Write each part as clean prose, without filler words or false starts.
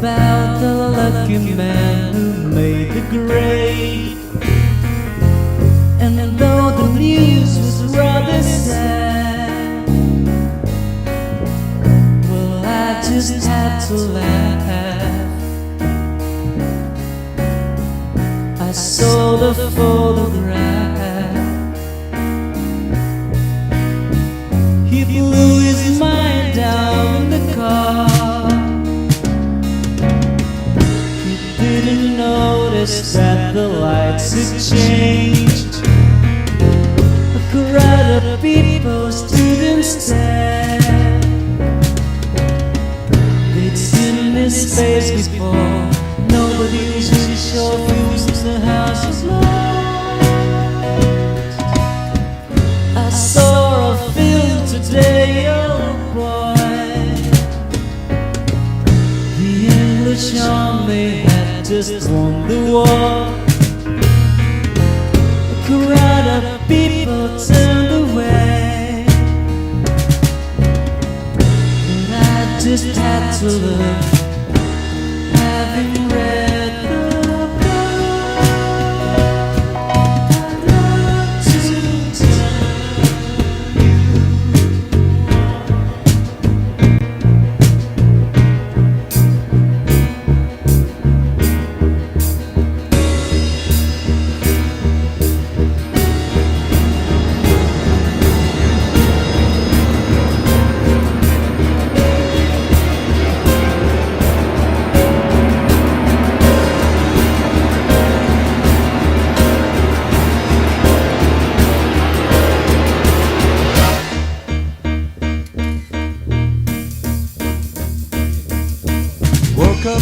about the lucky man who made the grade. And though the news was rather sad, well, I just had to laugh. I saw the photograph. He blew his mind out in the car. He didn't notice that the lights had changed. A crowd of people stood and stared. They'd seen his face before. Nobody was really sure if he was in the house was lost. I saw a film today, oh boy. The English army had just won the war. A crowd of people turned away, but I just had to look, having read the book. I'd love to tell you. Woke up,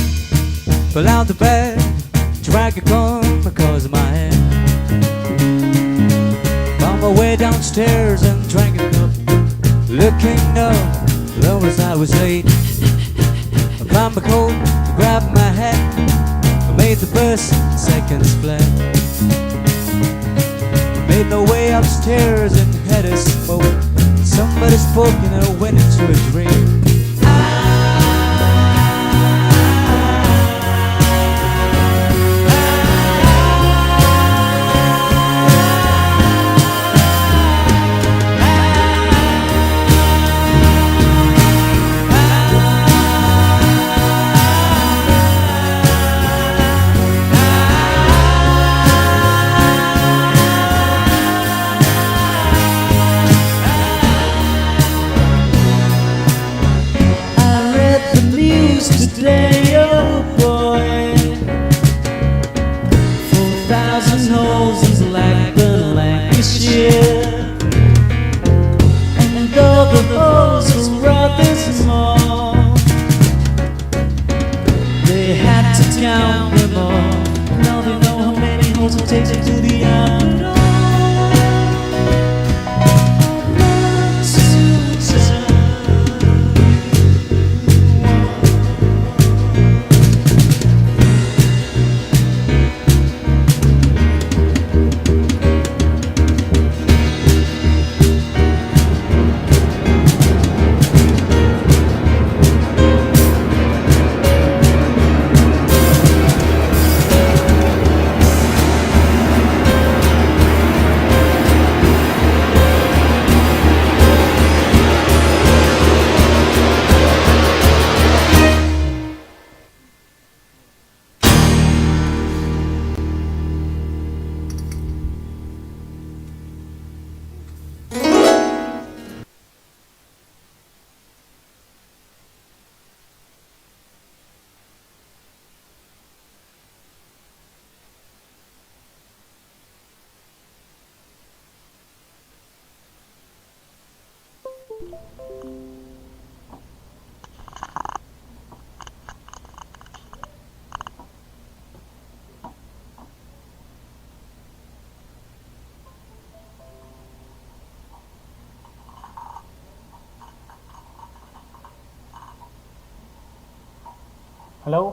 fell out the bed, drank a comb because of my hand. Found my way downstairs and drank a cup. Looking up, low as I was late. I found my coat, grabbed my hat. I made the bus seconds flat. Made my way upstairs and had a smoke. Somebody spoke and I went into a dream. Today, oh boy, 4,000 holes in Blackburn, Lancashire. And though the holes were rather small, they had to count them all. Now they know how many holes it takes to the outdoor. Hello?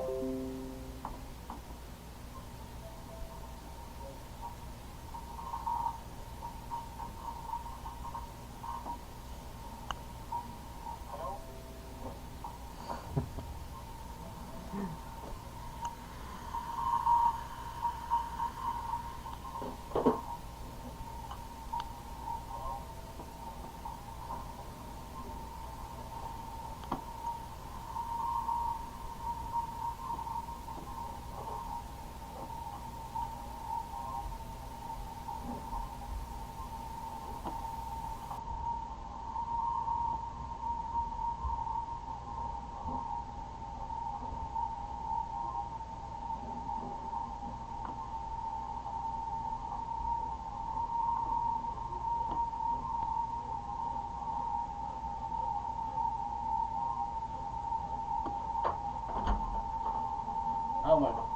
Oh my god.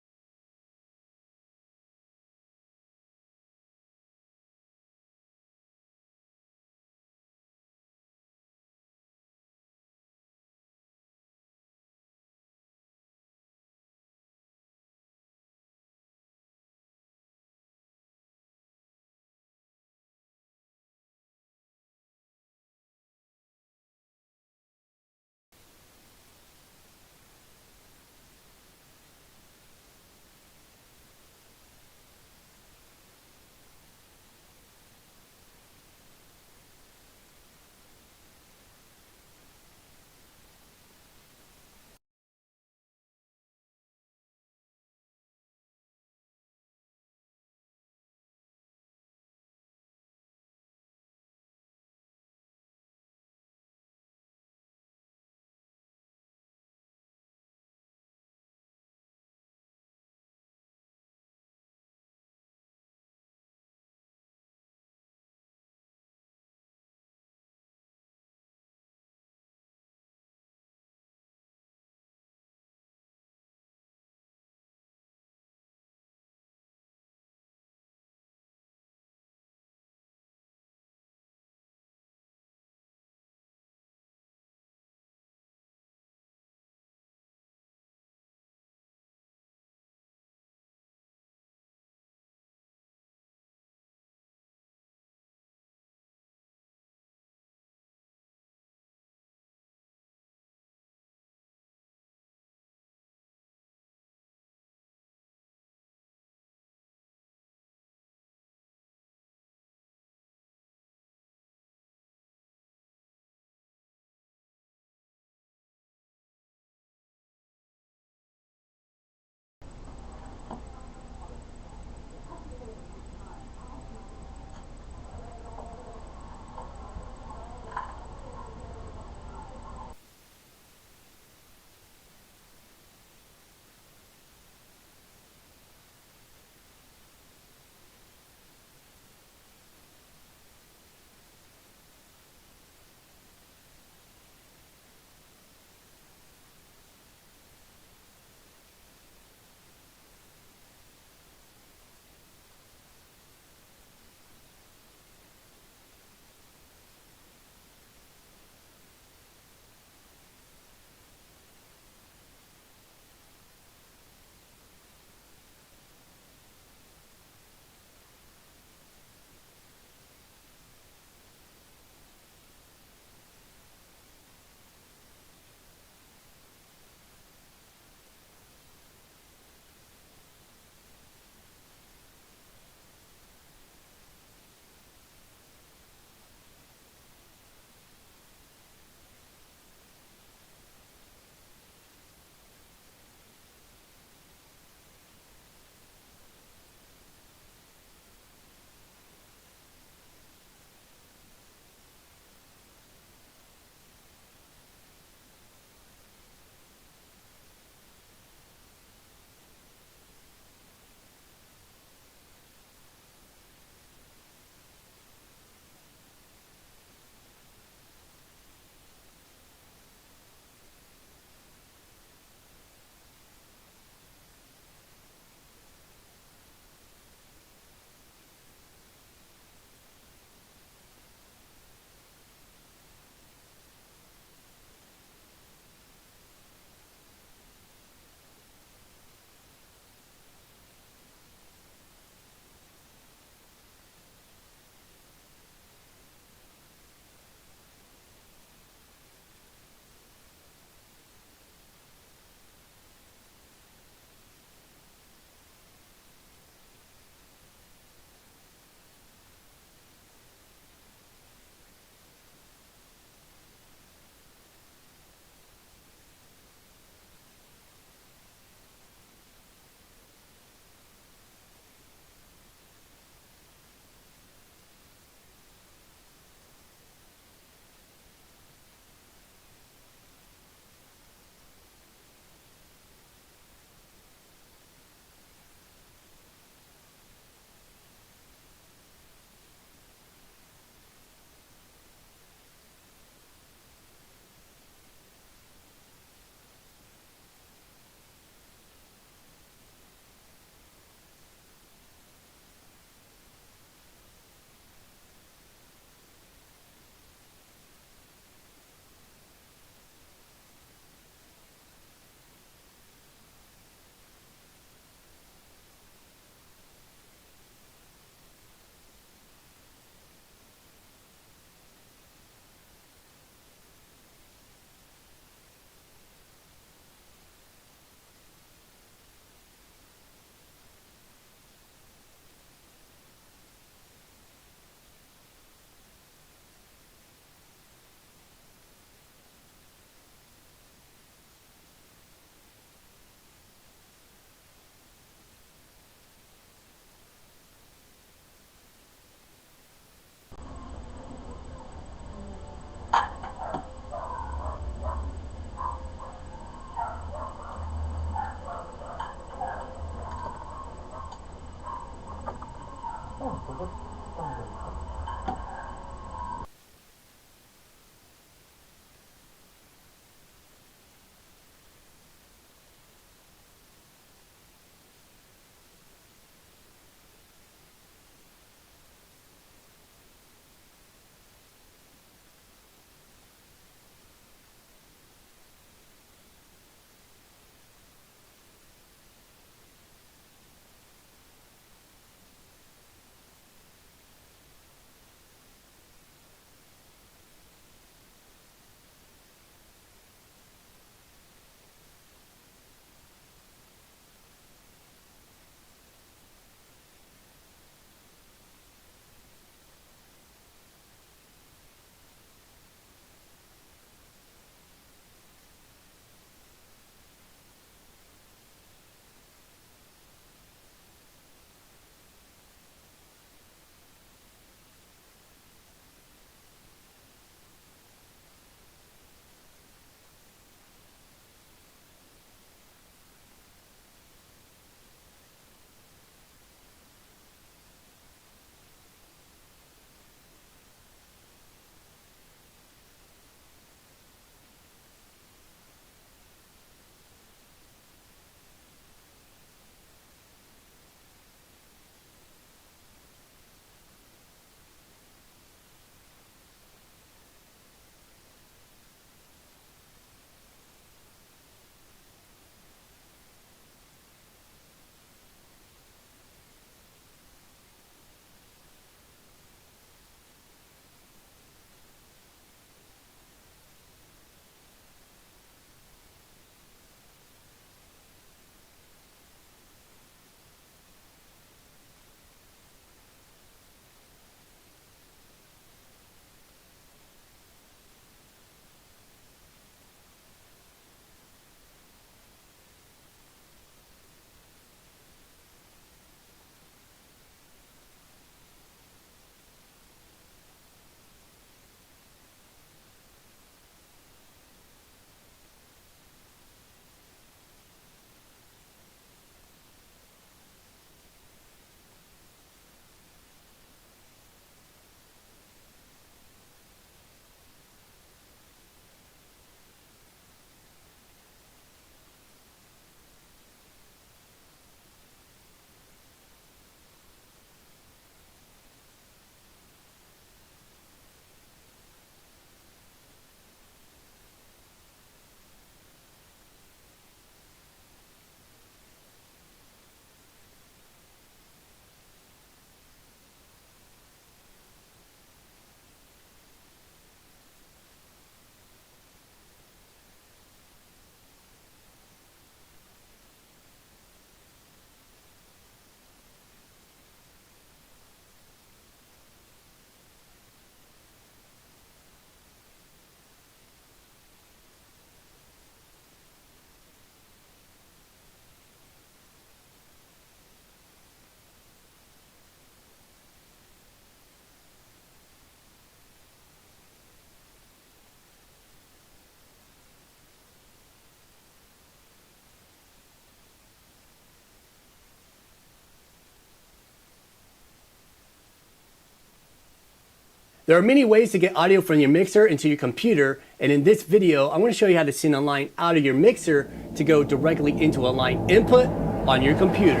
There are many ways to get audio from your mixer into your computer, and in this video, I'm going to show you how to send a line out of your mixer to go directly into a line input on your computer.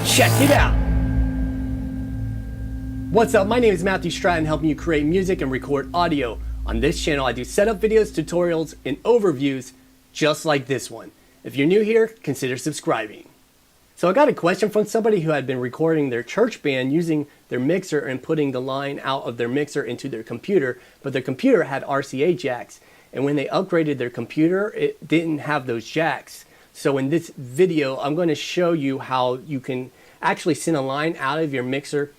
Check it out! What's up? My name is Matthew Stratton, helping you create music and record audio. On this channel, I do setup videos, tutorials, and overviews just like this one. If you're new here, consider subscribing. So I got a question from somebody who had been recording their church band using their mixer and putting the line out of their mixer into their computer, but their computer had RCA jacks. And when they upgraded their computer, it didn't have those jacks. So in this video, I'm going to show you how you can actually send a line out of your mixer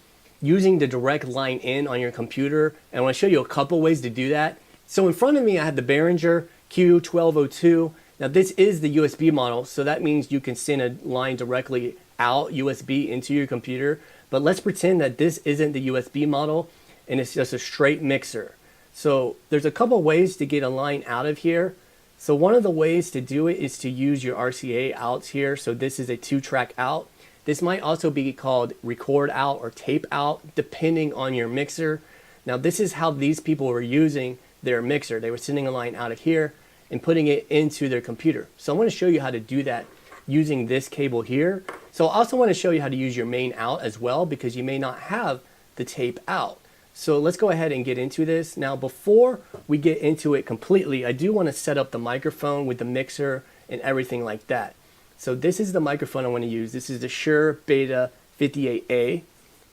using the direct line in on your computer. And I want to show you a couple ways to do that. So in front of me, I have the Behringer Q1202. Now this is the USB model, so that means you can send a line directly out USB into your computer. But let's pretend that this isn't the USB model and it's just a straight mixer. So there's a couple ways to get a line out of here. So one of the ways to do it is to use your RCA outs here. So this is a 2-track out. This might also be called record out or tape out, depending on your mixer. Now this is how these people were using their mixer. They were sending a line out of here and putting it into their computer. So I want to show you how to do that using this cable here. So I also want to show you how to use your main out as well, because you may not have the tape out. So let's go ahead and get into this. Now before we get into it completely, I do want to set up the microphone with the mixer and everything like that. So this is the microphone I want to use. This is the Shure Beta 58A,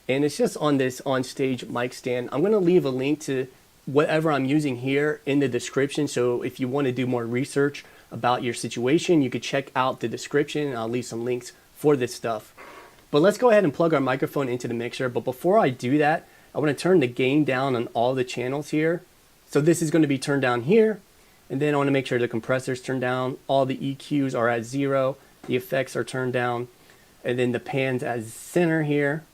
and it's just on this on-stage mic stand. I'm going to leave a link to whatever I'm using here in the description, so if you want to do more research about your situation, you could check out the description, and I'll leave some links for this stuff. But let's go ahead and plug our microphone into the mixer. But before I do that, I want to turn the gain down on all the channels here. So this is going to be turned down here, and then I want to make sure the compressor's turned down, all the EQs are at 0, the effects are turned down, and then the pan's at center here.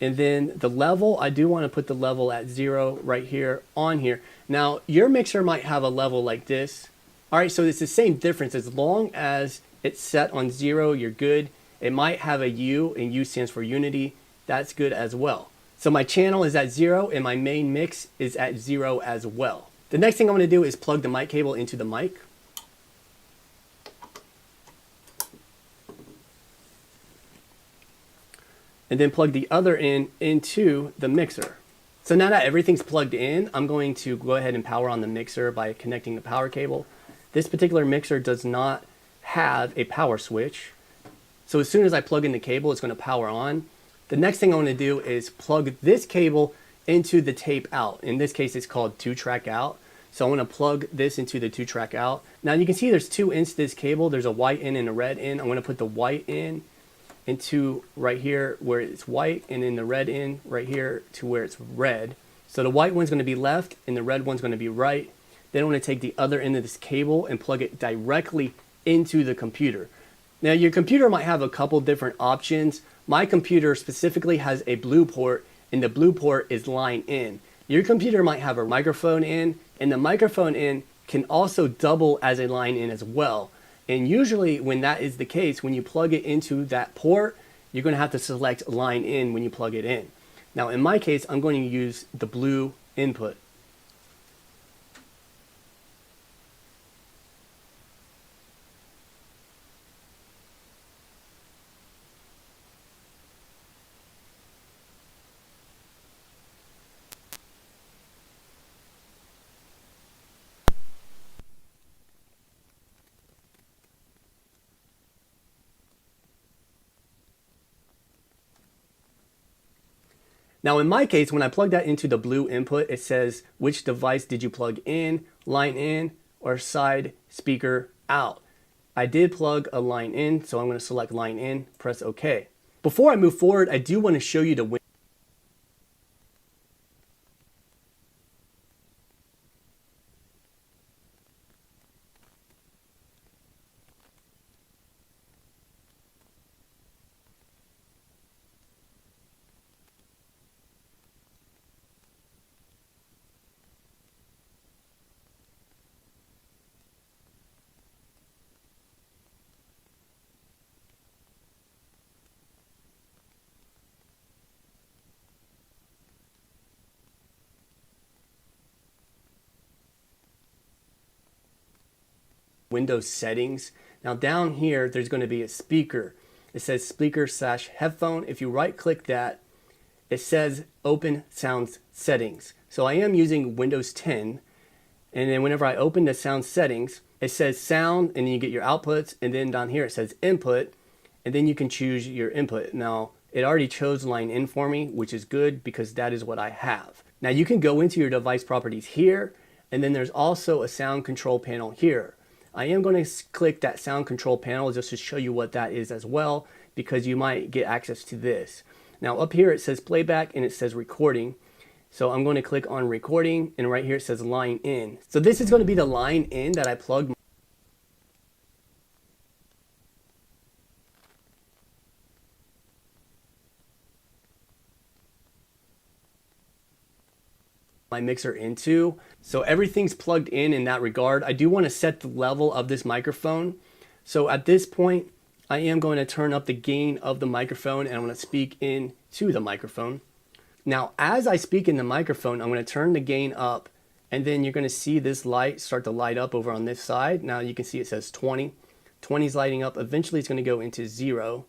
And then the level, I do want to put the level at 0 right here on here. Now, your mixer might have a level like this. All right, so it's the same difference. As long as it's set on 0, you're good. It might have a U, and U stands for unity. That's good as well. So my channel is at 0, and my main mix is at 0 as well. The next thing I'm going to do is plug the mic cable into the mic. And then plug the other end into the mixer. So now that everything's plugged in, I'm going to go ahead and power on the mixer by connecting the power cable. This particular mixer does not have a power switch. So as soon as I plug in the cable, it's going to power on. The next thing I want to do is plug this cable into the tape out. In this case, it's called 2-track out. So I want to plug this into the 2-track out. Now you can see there's 2 ends to this cable. There's a white end and a red end. I'm going to put the white end into right here where it's white, and then the red end right here to where it's red. So the white one's going to be left and the red one's going to be right. Then I'm going to take the other end of this cable and plug it directly into the computer. Now your computer might have a couple different options. My computer specifically has a blue port, and the blue port is line in. Your computer might have a microphone in, and the microphone in can also double as a line in as well. And usually when that is the case, when you plug it into that port, you're going to have to select line in when you plug it in. Now in my case, I'm going to use the blue input. Now in my case, when I plug that into the blue input, it says which device did you plug in, line in, or side speaker out. I did plug a line in, so I'm going to select line in, press OK. Before I move forward, I do want to show you the Windows settings. Now down here, there's going to be a speaker. It says speaker/headphone. If you right click that, it says open sound settings. So I am using Windows 10. And then whenever I open the sound settings, it says sound, and then you get your outputs. And then down here, it says input. And then you can choose your input. Now, it already chose line in for me, which is good because that is what I have. Now you can go into your device properties here, and then there's also a sound control panel here. I am going to click that sound control panel just to show you what that is as well, because you might get access to this. Now up here it says playback and it says recording. So I'm going to click on recording, and right here it says line in. So this is going to be the line in that I plugged my mixer into. So everything's plugged in that regard. I do want to set the level of this microphone. So at this point, I am going to turn up the gain of the microphone, and I'm going to speak into the microphone. Now, as I speak in the microphone, I'm going to turn the gain up, and then you're going to see this light start to light up over on this side. Now you can see it says 20. 20 is lighting up. Eventually it's going to go into 0.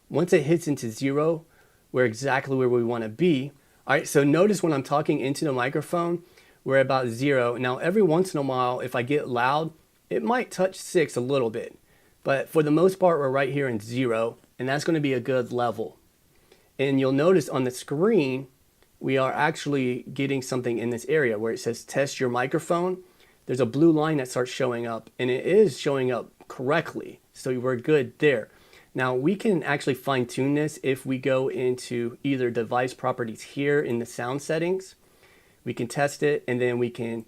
Once it hits into 0, we're exactly where we want to be. All right, so notice when I'm talking into the microphone, we're about 0. Now, every once in a while, if I get loud, it might touch 6 a little bit. But for the most part, we're right here in 0, and that's going to be a good level. And you'll notice on the screen, we are actually getting something in this area where it says test your microphone. There's a blue line that starts showing up, and it is showing up correctly. So we're good there. Now we can actually fine tune this if we go into either device properties here in the sound settings. We can test it, and then we can